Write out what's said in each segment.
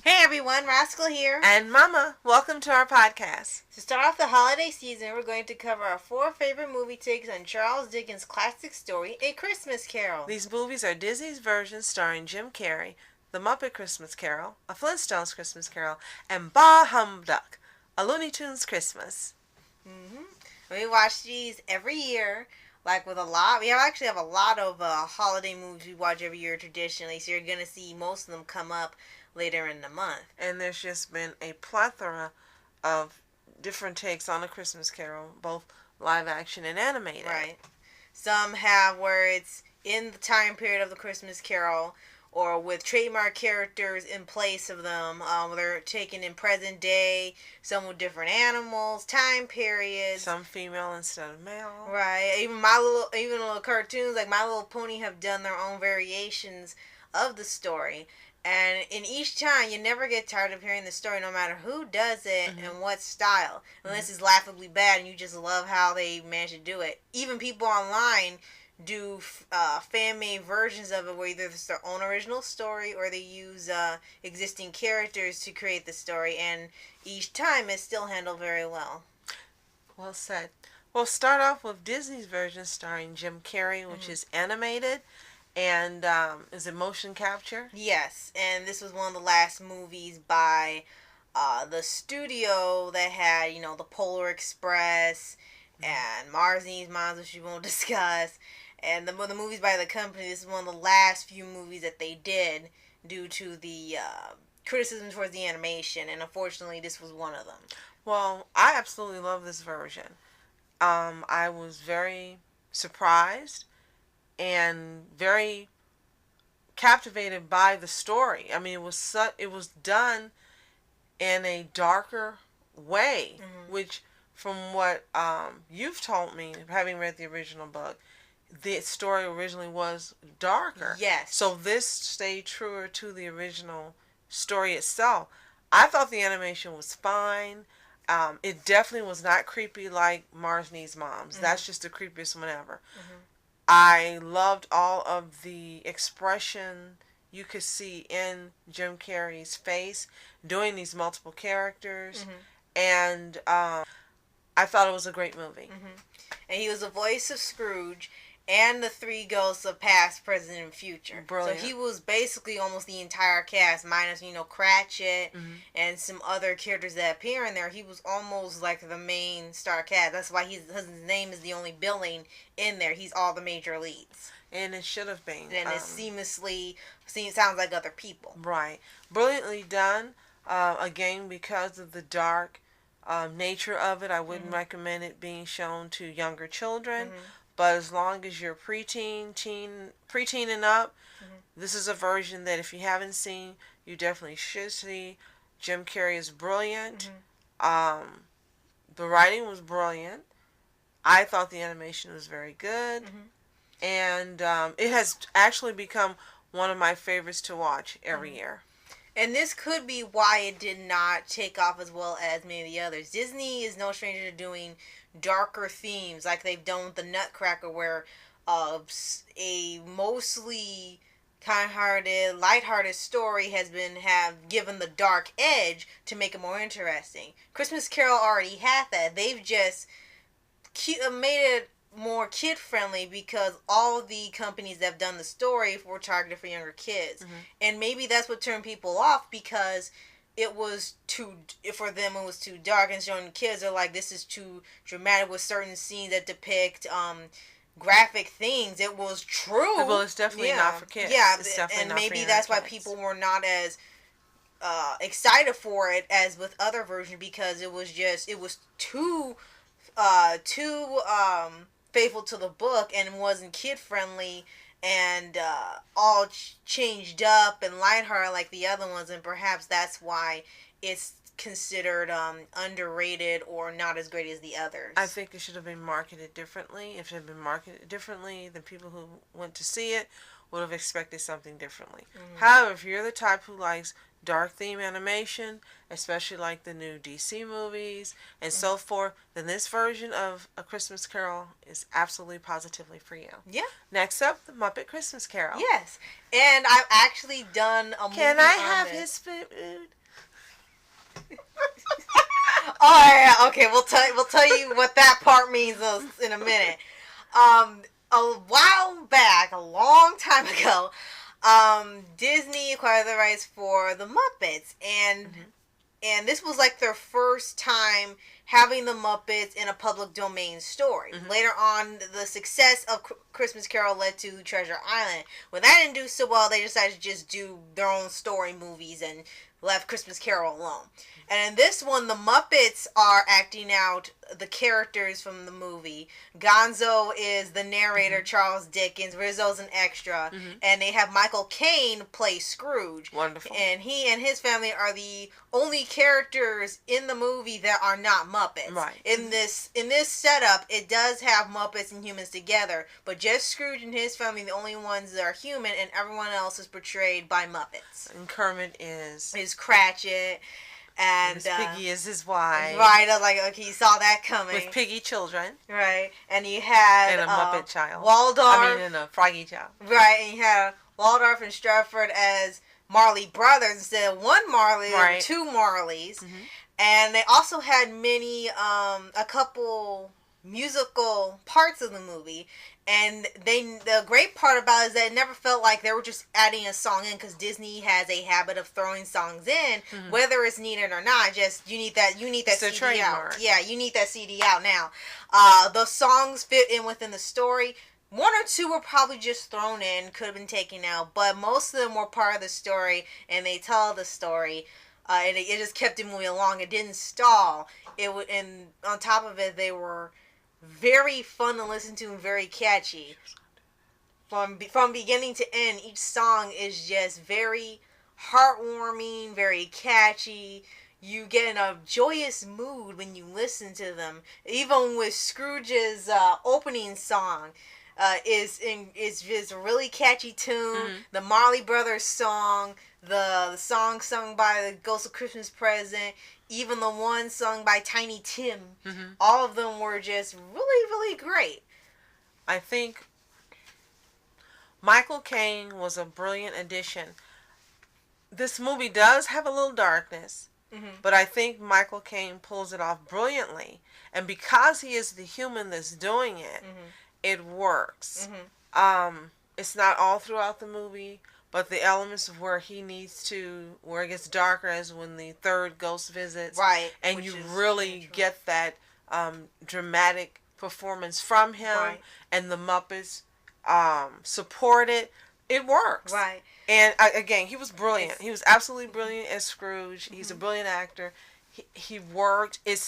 Hey everyone, Rascal here. And Mama, welcome to our podcast. To start off the holiday season, we're going to cover our 4 favorite movie takes on Charles Dickens' classic story, A Christmas Carol. These movies are Disney's version starring Jim Carrey, The Muppet Christmas Carol, A Flintstones Christmas Carol, and Humduck, A Looney Tunes Christmas. We watch these every year, with a lot. We actually have a lot of holiday movies we watch every year traditionally, so you're going to see most of them come up later in the month. And there's just been a plethora of different takes on A Christmas Carol, both live action and animated. Right. Some have where it's in the time period of the Christmas Carol, or with trademark characters in place of them. They're taken in present day, some with different animals, time periods. Some female instead of male. Right. Even little cartoons like My Little Pony have done their own variations of the story. And in each time, you never get tired of hearing the story, no matter who does it and what style. Unless it's laughably bad and you just love how they manage to do it. Even people online do fan-made versions of it where either it's their own original story or they use existing characters to create the story. And each time it's still handled very well. Well said. We'll start off with Disney's version starring Jim Carrey, which is animated. And is it motion capture? Yes, and this was one of the last movies by the studio that had, the Polar Express and Mars Needs Moms, which we won't discuss. And the movies by the company, this is one of the last few movies that they did due to the criticism towards the animation. And unfortunately, this was one of them. Well, I absolutely love this version. I was very surprised and very captivated by the story. I mean, it was done in a darker way, which from what you've told me, having read the original book, the story originally was darker. Yes. So this stayed truer to the original story itself. I thought the animation was fine. It definitely was not creepy like Mars Needs Moms. That's just the creepiest one ever. I loved all of the expression you could see in Jim Carrey's face doing these multiple characters. And I thought it was a great movie. And he was the voice of Scrooge and the 3 ghosts of past, present, and future. Brilliant. So he was basically almost the entire cast, minus, Cratchit and some other characters that appear in there. He was almost like the main star cast. That's why his name is the only billing in there. He's all the major leads. And it should have been. And it sounds like other people. Right. Brilliantly done. Again, because of the dark nature of it, I wouldn't recommend it being shown to younger children. But as long as you're preteen and up, this is a version that if you haven't seen, you definitely should see. Jim Carrey is brilliant. The writing was brilliant. I thought the animation was very good. And it has actually become one of my favorites to watch every year. And this could be why it did not take off as well as many of the others. Disney is no stranger to doing darker themes, like they've done with the Nutcracker, where a mostly kind-hearted, lighthearted story have given the dark edge to make it more interesting. Christmas Carol already had that. They've just made it more kid-friendly because all the companies that have done the story were targeted for younger kids. And maybe that's what turned people off, because it was too dark, and showing kids are like, this is too dramatic with certain scenes that depict graphic things. It was true. Well, it's definitely not for kids. Yeah, it's definitely and not maybe for that's why kids. people were not as excited for it as with other versions, because it was too faithful to the book and wasn't kid friendly and all changed up and lighthearted like the other ones, and perhaps that's why it's considered underrated or not as great as the others. I think it should have been marketed differently. If it had been marketed differently, then people who went to see it would have expected something differently. However, if you're the type who likes dark theme animation, especially like the new DC movies and so forth, then this version of A Christmas Carol is absolutely positively for you. Yeah. Next up, The Muppet Christmas Carol. Yes. And I've actually done a movie Can I on have this. his food? Oh yeah, okay. We'll tell you what that part means in a minute. A while back, a long time ago, Disney acquired the rights for the Muppets, and this was like their first time having the Muppets in a public domain story. Later on, the success of Christmas Carol led to Treasure Island. When that didn't do so well, they decided to just do their own story movies and left Christmas Carol alone. And in this one, the Muppets are acting out the characters from the movie. Gonzo is the narrator, Charles Dickens. Rizzo's an extra. And they have Michael Caine play Scrooge. Wonderful. And he and his family are the only characters in the movie that are not Muppets. Right. In this setup, it does have Muppets and humans together, but just Scrooge and his family are the only ones that are human, and everyone else is portrayed by Muppets. And Kermit is Cratchit. And Miss Piggy is his wife. Right, I was like, okay, you saw that coming. With piggy children. Right, and you had... And a Muppet child. Waldorf. And a Froggy child. Right, and you had Waldorf and Stratford as Marley brothers instead of one Marley, right. Two Marleys. And they also had a couple musical parts of the movie. And the great part about it is that it never felt like they were just adding a song in, because Disney has a habit of throwing songs in, whether it's needed or not. Just you need that CD out. Yeah, you need that CD out now. The songs fit in within the story. One or two were probably just thrown in, could have been taken out, but most of them were part of the story, and they tell the story. And it just kept it moving along. It didn't stall. And on top of it, they were very fun to listen to and very catchy. From beginning to end, each song is just very heartwarming, very catchy. You get in a joyous mood when you listen to them. Even with Scrooge's opening song, is a really catchy tune. The Marley Brothers song, the song sung by the Ghost of Christmas Present, even the one sung by Tiny Tim, all of them were just really, really great. I think Michael Caine was a brilliant addition. This movie does have a little darkness, but I think Michael Caine pulls it off brilliantly. And because he is the human that's doing it, it works. It's not all throughout the movie, but the elements of where it gets darker is when the third ghost visits. Right. And you really get that dramatic performance from him. Right. And the Muppets support it. It works. Right. And again, he was brilliant. He was absolutely brilliant as Scrooge. He's a brilliant actor. He worked. It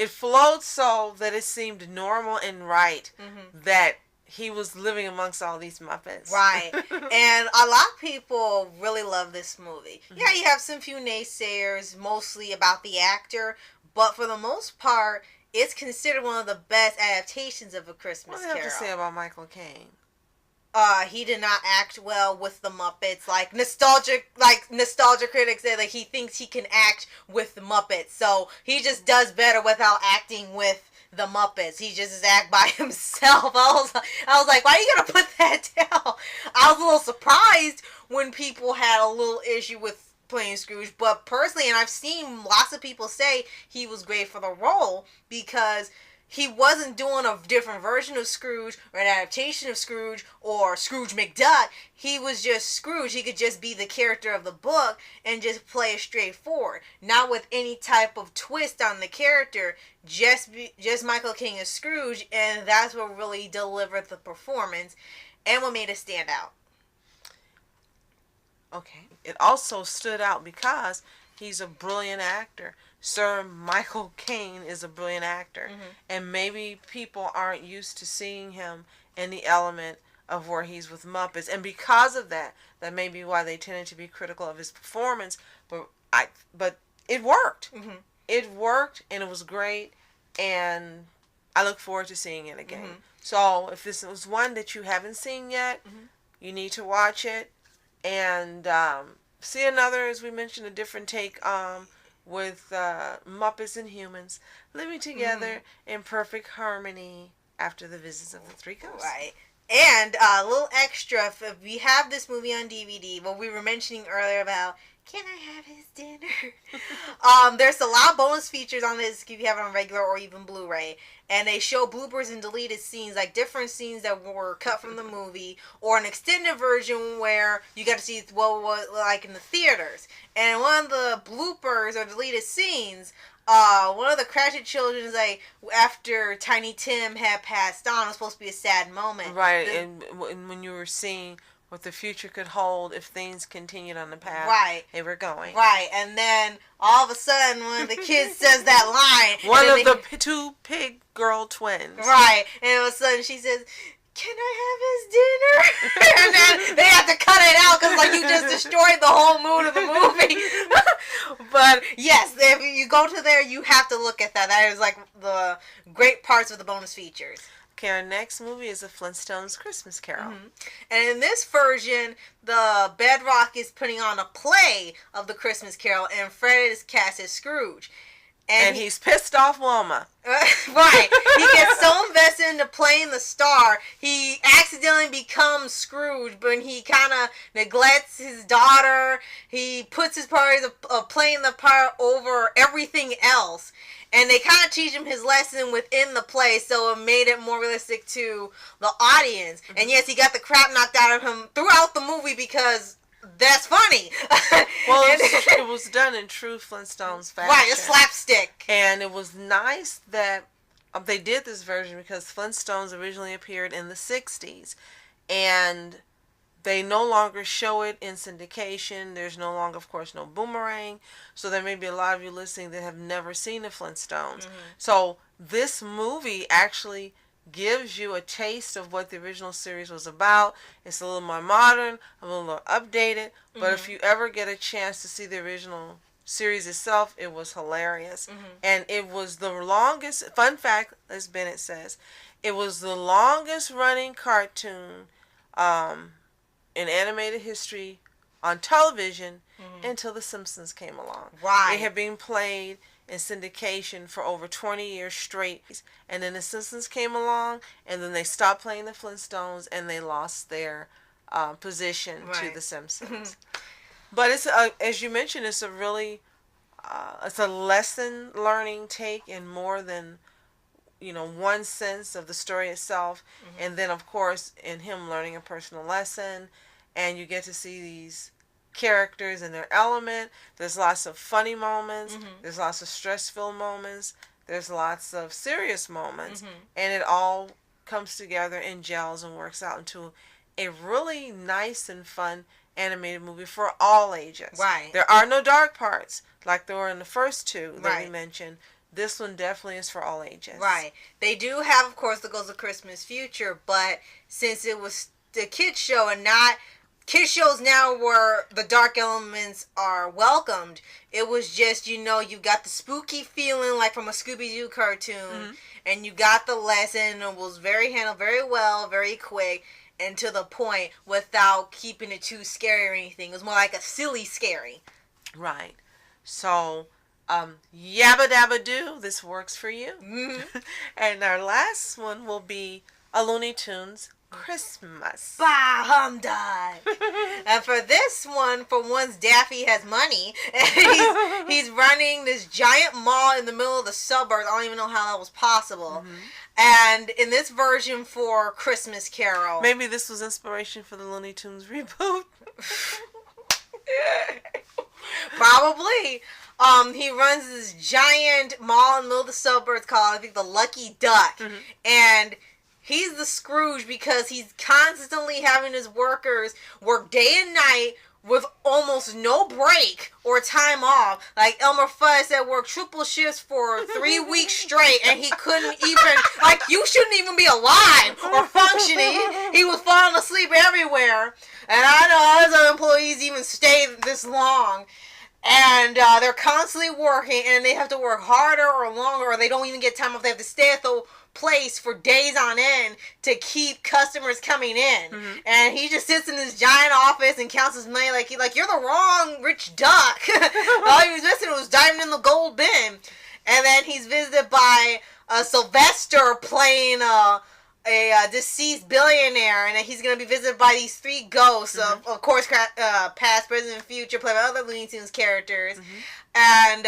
flowed so that it seemed normal and right that he was living amongst all these Muppets. Right. And a lot of people really love this movie. Yeah, you have some few naysayers, mostly about the actor, but for the most part, it's considered one of the best adaptations of A Christmas Carol. What do you have to say about Michael Caine? He did not act well with the Muppets. Like nostalgia critics say, like he thinks he can act with the Muppets, so he just does better without acting with the Muppets. He just act by himself. I was like, why are you gonna put that down? I was a little surprised when people had a little issue with playing Scrooge, but personally, and I've seen lots of people say he was great for the role because he wasn't doing a different version of Scrooge or an adaptation of Scrooge or Scrooge McDuck. He was just Scrooge. He could just be the character of the book and just play it straightforward. Not with any type of twist on the character. Just Michael Caine as Scrooge, and that's what really delivered the performance and what made it stand out. Okay. It also stood out because he's a brilliant actor. Sir Michael Caine is a brilliant actor. And maybe people aren't used to seeing him in the element of where he's with Muppets. And because of that may be why they tended to be critical of his performance. But it worked. It worked, and it was great. And I look forward to seeing it again. So if this was one that you haven't seen yet, you need to watch it. And see another, as we mentioned, a different take with Muppets and humans living together in perfect harmony after the visits of the three ghosts. Right. And a little extra, if we have this movie on DVD, what we were mentioning earlier about Can I have his dinner? There's a lot of bonus features on this if you have it on regular or even Blu-ray. And they show bloopers and deleted scenes, like different scenes that were cut from the movie, or an extended version where you got to see what it was like in the theaters. And one of the bloopers or deleted scenes, one of the Cratchit children is like, after Tiny Tim had passed on, it was supposed to be a sad moment. Right, and when you were seeing what the future could hold if things continued on the path they were going. Right, and then all of a sudden when the kid says that line... One of the two pig girl twins. Right, and all of a sudden she says, can I have his dinner? And then they have to cut it out because like you just destroyed the whole mood of the movie. But yes, if you go to there, you have to look at that. That is like the great parts of the bonus features. Okay, our next movie is The Flintstones Christmas Carol. Mm-hmm. And in this version, the Bedrock is putting on a play of the Christmas Carol, and Fred is cast as Scrooge. And he's pissed off Wilma. Right. He gets so invested into playing the star, he accidentally becomes Scrooge, but he kind of neglects his daughter. He puts his priorities of playing the part over everything else. And they kind of teach him his lesson within the play, so it made it more realistic to the audience. And yes, he got the crap knocked out of him throughout the movie because that's funny. Well, it was done in true Flintstones fashion. Right, a slapstick. And it was nice that they did this version because Flintstones originally appeared in the 60s. And they no longer show it in syndication. There's no longer, of course, no Boomerang. So there may be a lot of you listening that have never seen the Flintstones. Mm-hmm. So this movie actually gives you a taste of what the original series was about. It's a little more modern, a little more updated. But mm-hmm. if you ever get a chance to see the original series itself, it was hilarious. Mm-hmm. And it was the longest, fun fact, as Bennett says, it was the longest running cartoon in animated history on television until The Simpsons came along. Right. It had been played in syndication for over 20 years straight. And then The Simpsons came along, and then they stopped playing the Flintstones, and they lost their position to The Simpsons. But it's as you mentioned, it's a really it's a lesson learning take in more than one sense of the story itself, and then of course in him learning a personal lesson, and you get to see these characters in their element. There's lots of funny moments, there's lots of stress-filled moments, there's lots of serious moments, and it all comes together and gels and works out into a really nice and fun animated movie for all ages. Right. There are no dark parts like there were in the first two that we mentioned. This one definitely is for all ages. Right. They do have, of course, the Ghost of Christmas Future, but since it was the kids show and not kids shows now where the dark elements are welcomed, it was just, you got the spooky feeling like from a Scooby-Doo cartoon, and you got the lesson. It was handled very well, very quick, and to the point without keeping it too scary or anything. It was more like a silly scary. Right. So, yabba dabba doo, this works for you. And our last one will be a Looney Tunes Christmas. Bah, Humduck. And for this one, for once Daffy has money, and he's running this giant mall in the middle of the suburbs. I don't even know how that was possible. And in this version for Christmas Carol, maybe this was inspiration for the Looney Tunes reboot. Probably. He runs this giant mall in the middle of the suburbs called, I think, the Lucky Duck. And he's the Scrooge because he's constantly having his workers work day and night with almost no break or time off. Like Elmer Fudd said, worked triple shifts for 3 weeks straight, and he couldn't even, you shouldn't even be alive or functioning. He was falling asleep everywhere. And I know other employees even stay this long. And they're constantly working, and they have to work harder or longer, or they don't even get time off. They have to stay at the place for days on end to keep customers coming in. And he just sits in this giant office and counts his money like you're the wrong rich duck. All he was missing was diving in the gold bin. And then he's visited by Sylvester playing a deceased billionaire, and he's going to be visited by these 3 ghosts, of course, past, present, and future, played by other Looney Tunes characters. And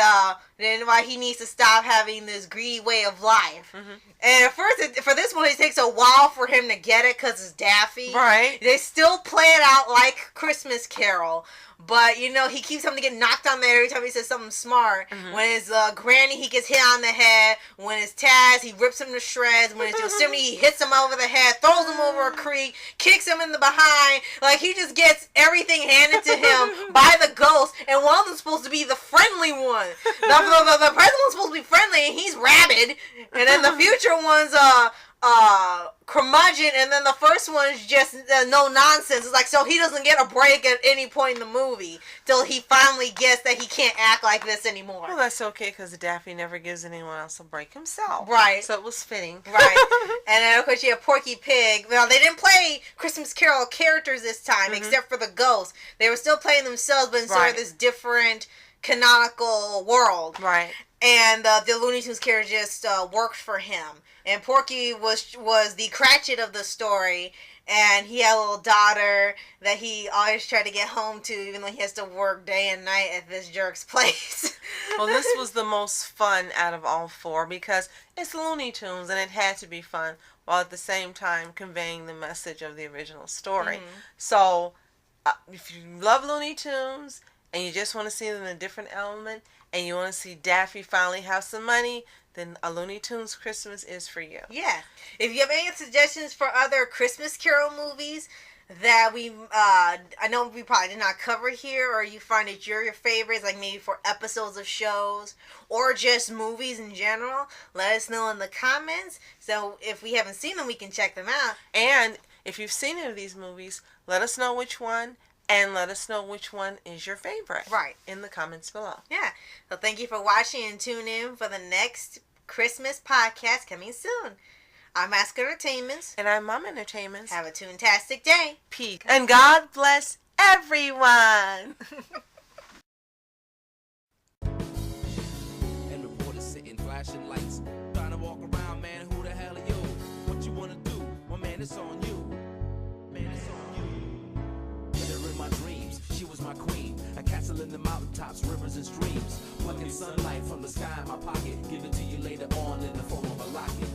then why he needs to stop having this greedy way of life. And at first, for this one, it takes a while for him to get it because it's Daffy. Right. They still play it out like Christmas Carol. But, you know, he keeps having to get knocked on the head every time he says something smart. When it's Granny, he gets hit on the head. When it's Taz, he rips him to shreds. When it's Yosemite, he hits him over the head, throws him over a creek, kicks him in the behind. Like, he just gets everything handed to him by the ghost. And one of them's supposed to be the friendly one. The present one's supposed to be friendly, and he's rabid. And then the future one's curmudgeon, and then the first one's just no nonsense. It's like, so he doesn't get a break at any point in the movie till he finally gets that he can't act like this anymore. Well, that's okay, because Daffy never gives anyone else a break himself. Right. So it was fitting. Right. And then, of course, you have Porky Pig. Well, they didn't play Christmas Carol characters this time, except for the ghosts. They were still playing themselves, but in sort of this different canonical world. Right. And the Looney Tunes character just worked for him. And Porky was the Cratchit of the story, and he had a little daughter that he always tried to get home to, even though he has to work day and night at this jerk's place. Well, this was the most fun out of all 4 because it's Looney Tunes, and it had to be fun, while at the same time conveying the message of the original story. So, if you love Looney Tunes, and you just want to see them in a different element, and you want to see Daffy finally have some money, then a Looney Tunes Christmas is for you. Yeah. If you have any suggestions for other Christmas Carol movies that I know we probably did not cover here, or you find that your favorites, like maybe for episodes of shows, or just movies in general, let us know in the comments. So if we haven't seen them, we can check them out. And if you've seen any of these movies, let us know which one. And let us know which one is your favorite. Right. In the comments below. Yeah. So thank you for watching, and tune in for the next Christmas podcast coming soon. I'm Mask Entertainments. And I'm Mom Entertainments. Have a toontastic day. Peace. And God bless everyone. And reporters sitting, flashing lights, trying to walk around, man, who the hell are you? What you wanna do? Well, man, it's on you. Man, it's on you. In my dreams, she was my queen. A castle in the mountaintops, rivers and streams. Plucking sunlight from the sky in my pocket. Give it to you later on in the form of a locket.